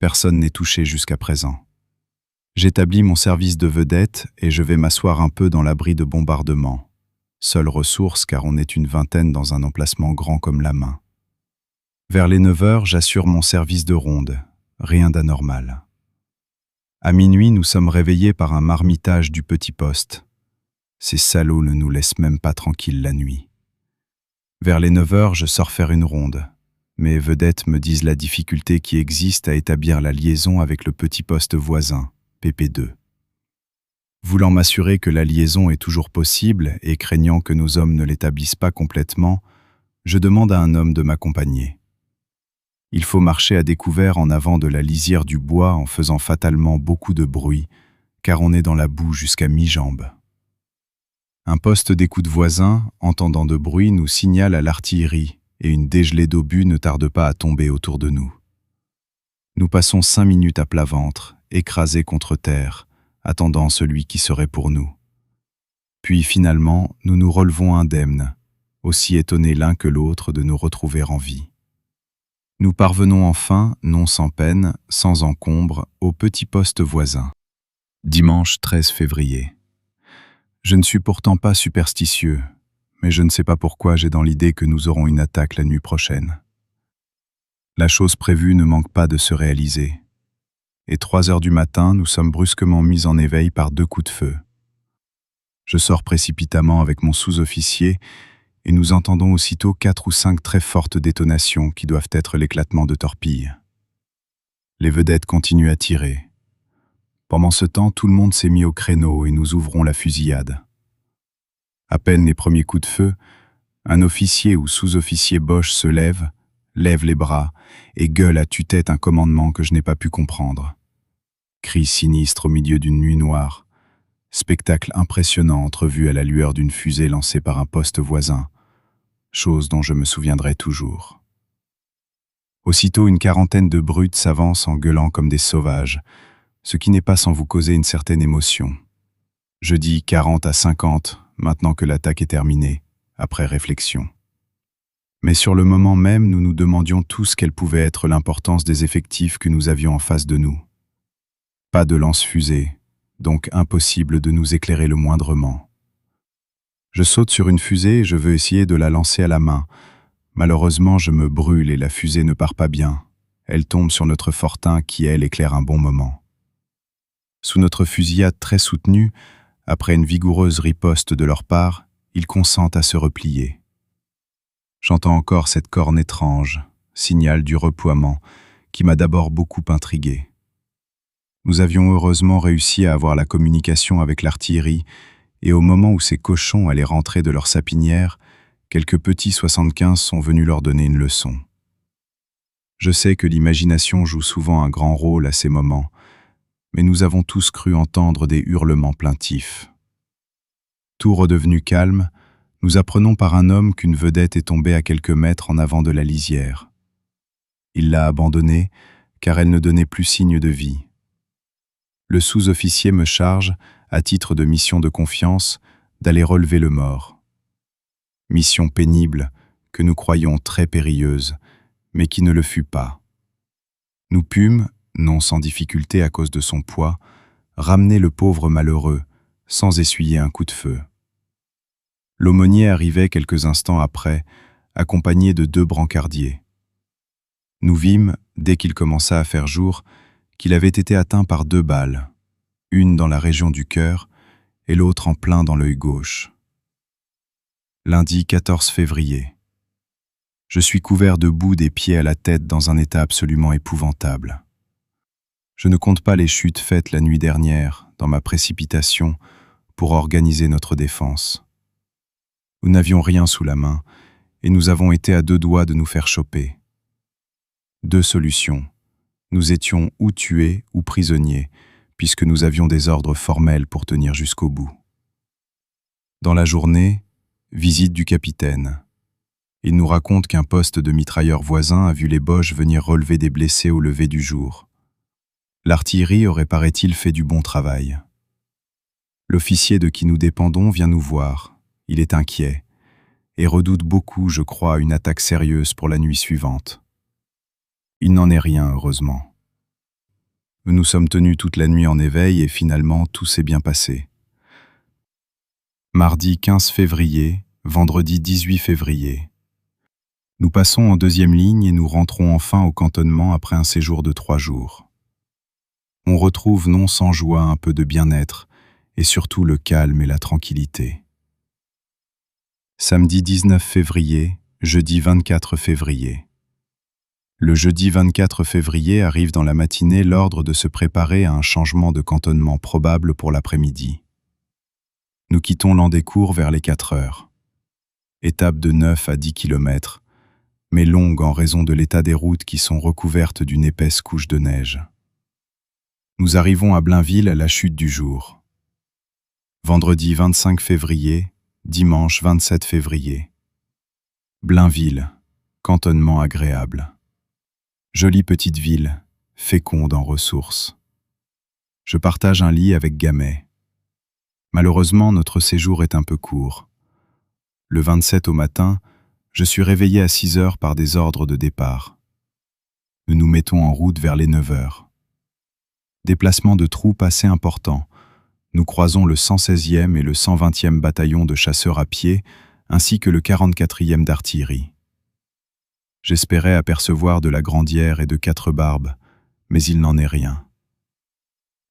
Personne n'est touché jusqu'à présent. J'établis mon service de vedette et je vais m'asseoir un peu dans l'abri de bombardement. Seule ressource car on est une vingtaine dans un emplacement grand comme la main. Vers les 9 heures, j'assure mon service de ronde. Rien d'anormal. À minuit, nous sommes réveillés par un marmitage du petit poste. Ces salauds ne nous laissent même pas tranquilles la nuit. Vers les 9 heures, je sors faire une ronde. Mes vedettes me disent la difficulté qui existe à établir la liaison avec le petit poste voisin, PP2. Voulant m'assurer que la liaison est toujours possible et craignant que nos hommes ne l'établissent pas complètement, je demande à un homme de m'accompagner. Il faut marcher à découvert en avant de la lisière du bois en faisant fatalement beaucoup de bruit, car on est dans la boue jusqu'à mi-jambe. Un poste d'écoute voisin, entendant de bruit, nous signale à l'artillerie et une dégelée d'obus ne tarde pas à tomber autour de nous. Nous passons 5 minutes à plat ventre, écrasés contre terre, attendant celui qui serait pour nous. Puis finalement, nous nous relevons indemnes, aussi étonnés l'un que l'autre de nous retrouver en vie. Nous parvenons enfin, non sans peine, sans encombre, au petit poste voisin. Dimanche 13 février. Je ne suis pourtant pas superstitieux, mais je ne sais pas pourquoi j'ai dans l'idée que nous aurons une attaque la nuit prochaine. La chose prévue ne manque pas de se réaliser. Et 3 heures du matin, nous sommes brusquement mis en éveil par 2 coups de feu. Je sors précipitamment avec mon sous-officier et nous entendons aussitôt 4 ou 5 très fortes détonations qui doivent être l'éclatement de torpilles. Les vedettes continuent à tirer. Pendant ce temps, tout le monde s'est mis au créneau et nous ouvrons la fusillade. À peine les premiers coups de feu, un officier ou sous-officier Boche se lève les bras et gueule à tue-tête un commandement que je n'ai pas pu comprendre. Cris sinistres au milieu d'une nuit noire, spectacle impressionnant entrevu à la lueur d'une fusée lancée par un poste voisin, chose dont je me souviendrai toujours. Aussitôt, une quarantaine de brutes s'avancent en gueulant comme des sauvages, ce qui n'est pas sans vous causer une certaine émotion. Je dis 40 à 50, maintenant que l'attaque est terminée, après réflexion. Mais sur le moment même, nous nous demandions tous quelle pouvait être l'importance des effectifs que nous avions en face de nous. Pas de lance-fusée, donc impossible de nous éclairer le moindrement. Je saute sur une fusée et je veux essayer de la lancer à la main. Malheureusement, je me brûle et la fusée ne part pas bien. Elle tombe sur notre fortin qui, elle, éclaire un bon moment. Sous notre fusillade très soutenue, après une vigoureuse riposte de leur part, ils consentent à se replier. J'entends encore cette corne étrange, signal du reploiement, qui m'a d'abord beaucoup intrigué. Nous avions heureusement réussi à avoir la communication avec l'artillerie, et au moment où ces cochons allaient rentrer de leur sapinière, quelques petits 75 sont venus leur donner une leçon. Je sais que l'imagination joue souvent un grand rôle à ces moments, mais nous avons tous cru entendre des hurlements plaintifs. Tout redevenu calme, nous apprenons par un homme qu'une vedette est tombée à quelques mètres en avant de la lisière. Il l'a abandonnée car elle ne donnait plus signe de vie. Le sous-officier me charge, à titre de mission de confiance, d'aller relever le mort. Mission pénible, que nous croyions très périlleuse, mais qui ne le fut pas. Nous pûmes, non sans difficulté à cause de son poids, ramener le pauvre malheureux, sans essuyer un coup de feu. L'aumônier arrivait quelques instants après, accompagné de 2 brancardiers. Nous vîmes, dès qu'il commença à faire jour, qu'il avait été atteint par 2 balles, une dans la région du cœur et l'autre en plein dans l'œil gauche. Lundi 14 février. Je suis couvert de boue des pieds à la tête dans un état absolument épouvantable. Je ne compte pas les chutes faites la nuit dernière, dans ma précipitation, pour organiser notre défense. Nous n'avions rien sous la main, et nous avons été à 2 doigts de nous faire choper. 2 solutions. Nous étions ou tués ou prisonniers, puisque nous avions des ordres formels pour tenir jusqu'au bout. Dans la journée, visite du capitaine. Il nous raconte qu'un poste de mitrailleur voisin a vu les Boches venir relever des blessés au lever du jour. L'artillerie aurait, paraît-il, fait du bon travail. L'officier de qui nous dépendons vient nous voir. Il est inquiet et redoute beaucoup, je crois, une attaque sérieuse pour la nuit suivante. Il n'en est rien, heureusement. Nous nous sommes tenus toute la nuit en éveil et finalement tout s'est bien passé. Mardi 15 février, vendredi 18 février. Nous passons en 2e ligne et nous rentrons enfin au cantonnement après un séjour de 3 jours. On retrouve non sans joie un peu de bien-être et surtout le calme et la tranquillité. Samedi 19 février, jeudi 24 février. Le jeudi 24 février arrive dans la matinée l'ordre de se préparer à un changement de cantonnement probable pour l'après-midi. Nous quittons Landécourt vers les 4 heures. Étape de 9 à 10 km, mais longue en raison de l'état des routes qui sont recouvertes d'une épaisse couche de neige. Nous arrivons à Blainville à la chute du jour. Vendredi 25 février, dimanche 27 février. Blainville, cantonnement agréable. Jolie petite ville, féconde en ressources. Je partage un lit avec Gamay. Malheureusement, notre séjour est un peu court. Le 27 au matin, je suis réveillé à 6 heures par des ordres de départ. Nous nous mettons en route vers les 9 heures. Déplacement de troupes assez important. Nous croisons le 116e et le 120e bataillon de chasseurs à pied, ainsi que le 44e d'artillerie. J'espérais apercevoir de la Grandière et de Quatre-Barbes, mais il n'en est rien.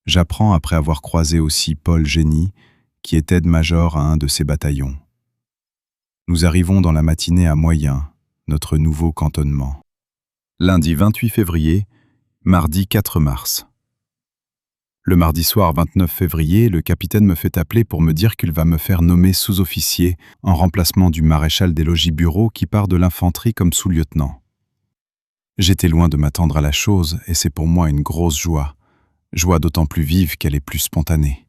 J'apprends après avoir croisé aussi Paul Génie, qui est aide-major à un de ces bataillons. Nous arrivons dans la matinée à Moyen, notre nouveau cantonnement. Lundi 28 février, mardi 4 mars. Le mardi soir 29 février, le capitaine me fait appeler pour me dire qu'il va me faire nommer sous-officier en remplacement du maréchal des logis bureaux qui part de l'infanterie comme sous-lieutenant. J'étais loin de m'attendre à la chose et c'est pour moi une grosse joie d'autant plus vive qu'elle est plus spontanée.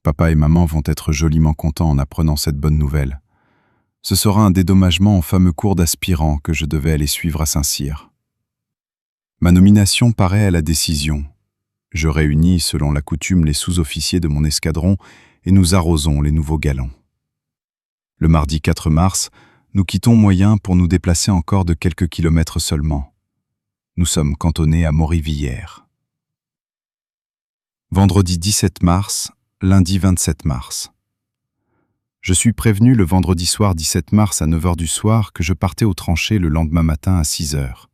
Papa et maman vont être joliment contents en apprenant cette bonne nouvelle. Ce sera un dédommagement au fameux cours d'aspirant que je devais aller suivre à Saint-Cyr. Ma nomination paraît à la décision. Je réunis, selon la coutume, les sous-officiers de mon escadron et nous arrosons les nouveaux galons. Le mardi 4 mars, nous quittons Moyen pour nous déplacer encore de quelques kilomètres seulement. Nous sommes cantonnés à Maury-Villers. Vendredi 17 mars, lundi 27 mars. Je suis prévenu le vendredi soir 17 mars à 9h du soir que je partais aux tranchées le lendemain matin à 6h.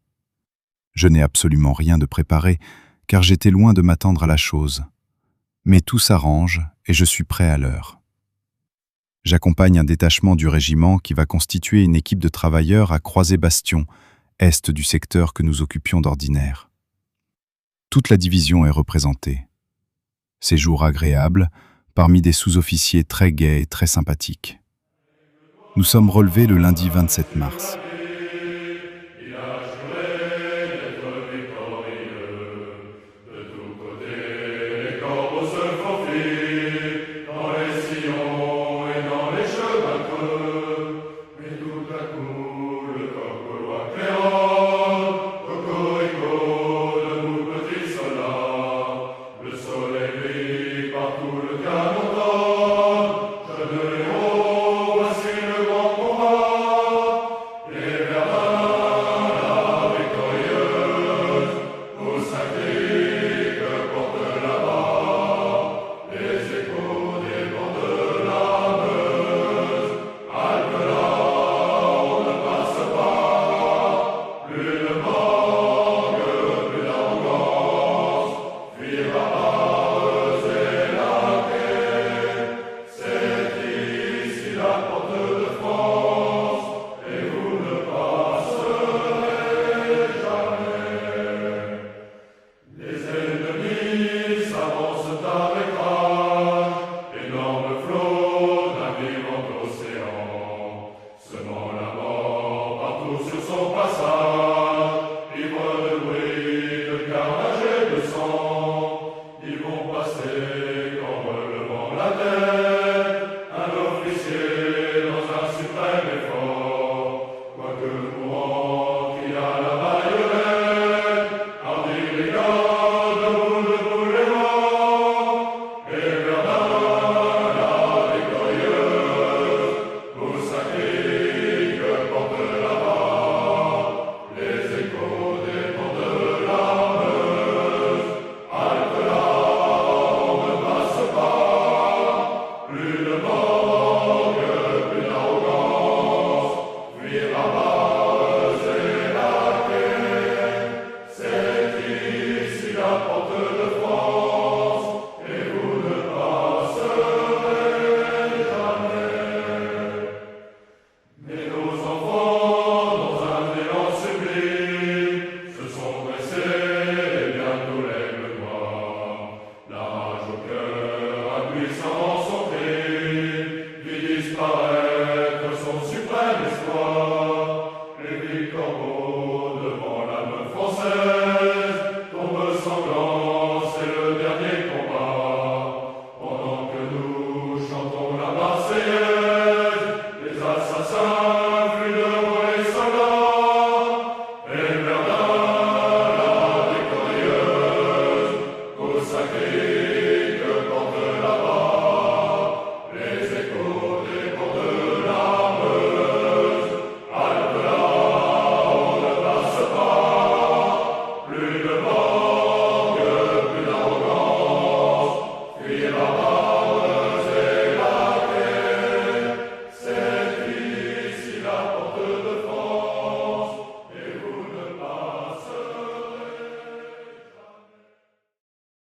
Je n'ai absolument rien de préparé, car j'étais loin de m'attendre à la chose. Mais tout s'arrange et je suis prêt à l'heure. J'accompagne un détachement du régiment qui va constituer une équipe de travailleurs à Croisé-Bastion, est du secteur que nous occupions d'ordinaire. Toute la division est représentée. Séjour agréable, parmi des sous-officiers très gais et très sympathiques. Nous sommes relevés le lundi 27 mars. porte de